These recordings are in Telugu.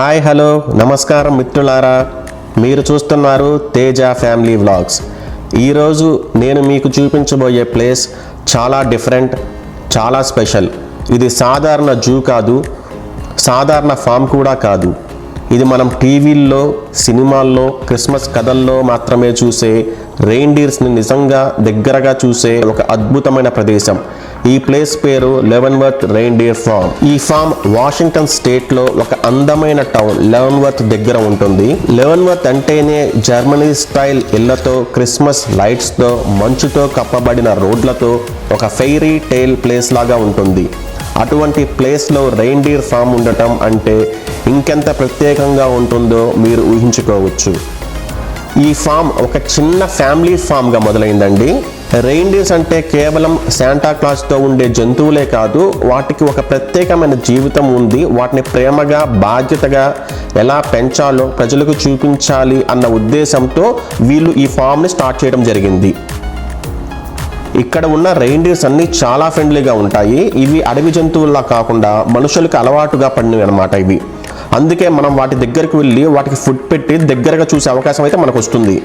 హాయ్ హలో నమస్కారం మిత్రులారా, మీరు చూస్తున్నారు తేజ ఫ్యామిలీ వ్లాగ్స్. ఈరోజు నేను మీకు చూపించబోయే ప్లేస్ చాలా డిఫరెంట్, చాలా స్పెషల్. ఇది సాధారణ జూ కాదు, సాధారణ ఫామ్ కూడా కాదు. ఇది మనం టీవీల్లో, సినిమాల్లో, క్రిస్మస్ కథల్లో మాత్రమే చూసే రెయిన్డీర్స్ని నిజంగా దగ్గరగా చూసే ఒక అద్భుతమైన ప్రదేశం. ఈ ప్లేస్ పేరు లెవెన్వర్త్ రెయిన్డీర్ ఫామ్. ఈ ఫామ్ వాషింగ్టన్ స్టేట్లో ఒక అందమైన టౌన్ లెవెన్వర్త్ దగ్గర ఉంటుంది. లెవెన్వర్త్ అంటేనే జర్మనీ స్టైల్ ఇళ్లతో, క్రిస్మస్ లైట్స్తో, మంచుతో కప్పబడిన రోడ్లతో ఒక ఫెయిరీ టేల్ ప్లేస్ లాగా ఉంటుంది. అటువంటి ప్లేస్లో రెయిన్డీర్ ఫామ్ ఉండటం అంటే ఇంకెంత ప్రత్యేకంగా ఉంటుందో మీరు ఊహించుకోవచ్చు. ఈ ఫామ్ ఒక చిన్న ఫ్యామిలీ ఫామ్గా మొదలైందండి. రెయిన్డీర్స్ అంటే కేవలం శాంటా క్లాస్తో ఉండే జంతువులే కాదు, వాటికి ఒక ప్రత్యేకమైన జీవితం ఉంది. వాటిని ప్రేమగా, బాధ్యతగా ఎలా పెంచాలో ప్రజలకు చూపించాలి అన్న ఉద్దేశంతో వీళ్ళు ఈ ఫామ్ని స్టార్ట్ చేయడం జరిగింది. ఇక్కడ ఉన్న రెయిన్డీర్స్ అన్నీ చాలా ఫ్రెండ్లీగా ఉంటాయి. ఇవి అడవి జంతువుల్లా కాకుండా మనుషులకు అలవాటుగా పడినవి అనమాట ఇవి. అందుకే మనం వాటి దగ్గరికి వెళ్ళి వాటికి ఫుడ్ పెట్టి దగ్గరగా చూసే అవకాశం అయితే మనకు వస్తుంది.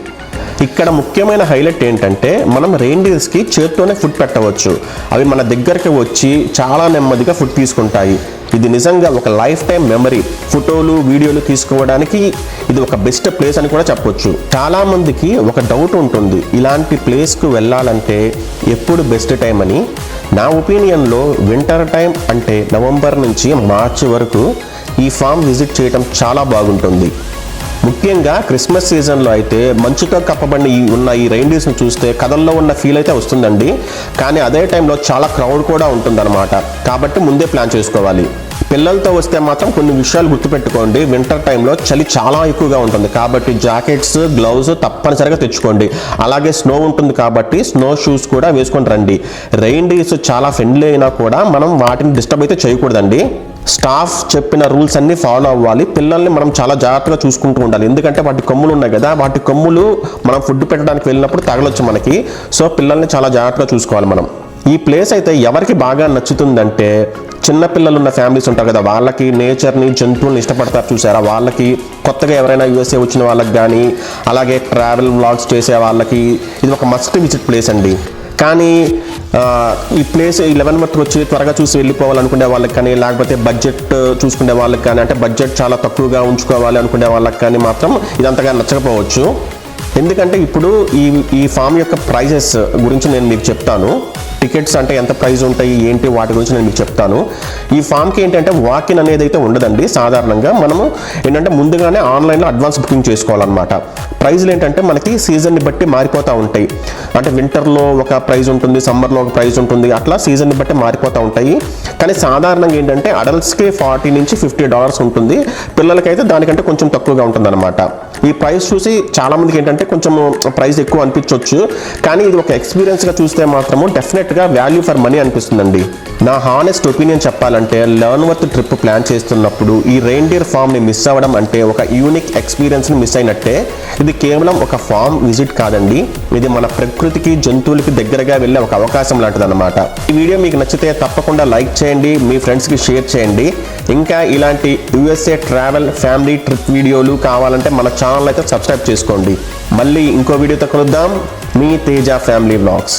ఇక్కడ ముఖ్యమైన హైలైట్ ఏంటంటే మనం రెయిన్డీర్స్కి చేత్తోనే ఫుడ్ పెట్టవచ్చు. అవి మన దగ్గరికి వచ్చి చాలా నెమ్మదిగా ఫుడ్ తీసుకుంటాయి. ఇది నిజంగా ఒక లైఫ్ టైం మెమరీ. ఫోటోలు, వీడియోలు తీసుకోవడానికి ఇది ఒక బెస్ట్ ప్లేస్ అని కూడా చెప్పొచ్చు. చాలా మందికి ఒక డౌట్ ఉంటుంది, ఇలాంటి ప్లేస్కు వెళ్ళాలంటే ఎప్పుడు బెస్ట్ టైం అని. నా ఒపీనియన్లో వింటర్ టైం అంటే నవంబర్ నుంచి మార్చి వరకు ఈ ఫామ్ విజిట్ చేయడం చాలా బాగుంటుంది. ముఖ్యంగా క్రిస్మస్ సీజన్లో అయితే మంచుతో కప్పబడిన ఈ రెయిన్డీర్స్ని చూస్తే కథల్లో ఉన్న ఫీల్ అయితే వస్తుందండి. కానీ అదే టైంలో చాలా క్రౌడ్ కూడా ఉంటుందన్నమాట. కాబట్టి ముందే ప్లాన్ చేసుకోవాలి. పిల్లలతో వస్తే మాత్రం కొన్ని విషయాలు గుర్తుపెట్టుకోండి. వింటర్ టైంలో చలి చాలా ఎక్కువగా ఉంటుంది కాబట్టి జాకెట్స్, గ్లౌజ్ తప్పనిసరిగా తెచ్చుకోండి. అలాగే స్నో ఉంటుంది కాబట్టి స్నో షూస్ కూడా వేసుకొని రండి. రెయిన్డీర్స్ చాలా ఫ్రెండ్లీ అయినా కూడా మనం వాటిని డిస్టర్బ్ అయితే చేయకూడదండి. స్టాఫ్ చెప్పిన రూల్స్ అన్నీ ఫాలో అవ్వాలి. పిల్లల్ని మనం చాలా జాగ్రత్తగా చూసుకుంటూ ఉండాలి. ఎందుకంటే వాటి కొమ్ములు ఉన్నాయి కదా, వాటి కొమ్ములు మనం ఫుడ్ పెట్టడానికి వెళ్ళినప్పుడు తగలొచ్చు మనకి. సో పిల్లల్ని చాలా జాగ్రత్తగా చూసుకోవాలి మనం. ఈ ప్లేస్ అయితే ఎవరికి బాగా నచ్చుతుందంటే చిన్నపిల్లలు ఉన్న ఫ్యామిలీస్ ఉంటారు కదా, వాళ్ళకి నేచర్ని, జంతువుల్ని ఇష్టపడతారు చూసారా, వాళ్ళకి, కొత్తగా ఎవరైనా యూఎస్ఏ వచ్చిన వాళ్ళకి కానీ, అలాగే ట్రావెల్ వ్లాగ్స్ చేసే వాళ్ళకి ఇది ఒక మస్ట్ విజిట్ ప్లేస్ అండి. కానీ ఈ ప్లేస్ ఈ లెవెన్వర్త్ వచ్చి త్వరగా చూసి వెళ్ళిపోవాలనుకునే వాళ్ళకి కానీ, లేకపోతే బడ్జెట్ చూసుకునే వాళ్ళకి కానీ, అంటే బడ్జెట్ చాలా తక్కువగా ఉంచుకోవాలి అనుకునే వాళ్ళకి కానీ మాత్రం ఇదంతగా నచ్చకపోవచ్చు. ఎందుకంటే ఇప్పుడు ఈ ఫామ్ యొక్క ప్రైజెస్ గురించి నేను మీకు చెప్తాను. టికెట్స్ అంటే ఎంత ప్రైస్ ఉంటాయి ఏంటి వాటి గురించి నేను మీకు చెప్తాను. ఈ ఫామ్కి ఏంటంటే వాకిన్ అనేది అయితే ఉండదండి. సాధారణంగా మనము ఏంటంటే ముందుగానే ఆన్లైన్లో అడ్వాన్స్ బుకింగ్ చేసుకోవాలన్నమాట. ప్రైజ్లు ఏంటంటే మనకి సీజన్ని బట్టి మారిపోతూ ఉంటాయి. అంటే వింటర్లో ఒక ప్రైజ్ ఉంటుంది, సమ్మర్లో ఒక ప్రైజ్ ఉంటుంది, అట్లా సీజన్ని బట్టి మారిపోతూ ఉంటాయి. కానీ సాధారణంగా ఏంటంటే అడల్ట్స్కి $40 నుంచి $50 ఉంటుంది, పిల్లలకైతే దానికంటే కొంచెం తక్కువగా ఉంటుంది అనమాట. ఈ ప్రైస్ చూసి చాలామందికి ఏంటంటే కొంచెం ప్రైస్ ఎక్కువ అనిపించవచ్చు, కానీ ఇది ఒక ఎక్స్పీరియన్స్గా చూస్తే మాత్రము డెఫినెట్గా వాల్యూ ఫర్ మనీ అనిపిస్తుందండి. నా హానెస్ట్ ఒపీనియన్ చెప్పాలంటే లెవెన్వర్త్ ట్రిప్ ప్లాన్ చేస్తున్నప్పుడు ఈ రెయిన్డీర్ ఫామ్ని మిస్ అవ్వడం అంటే ఒక యూనిక్ ఎక్స్పీరియన్స్ని మిస్ అయినట్టే. ఇది కేవలం ఒక ఫామ్ విజిట్ కాదండి, ఇది మన ప్రకృతికి, జంతువులకి దగ్గరగా వెళ్ళే ఒక అవకాశం లాంటిది అనమాట. ఈ వీడియో మీకు నచ్చితే తప్పకుండా లైక్ చేయండి, మీ ఫ్రెండ్స్కి షేర్ చేయండి. ఇంకా ఇలాంటి యూఎస్ఏ ట్రావెల్, ఫ్యామిలీ ట్రిప్ వీడియోలు కావాలంటే మన ఛానల్ అయితే సబ్స్క్రైబ్ చేసుకోండి. మళ్ళీ ఇంకో వీడియోతో కలుద్దాం. మీ తేజ ఫ్యామిలీ వ్లాగ్స్.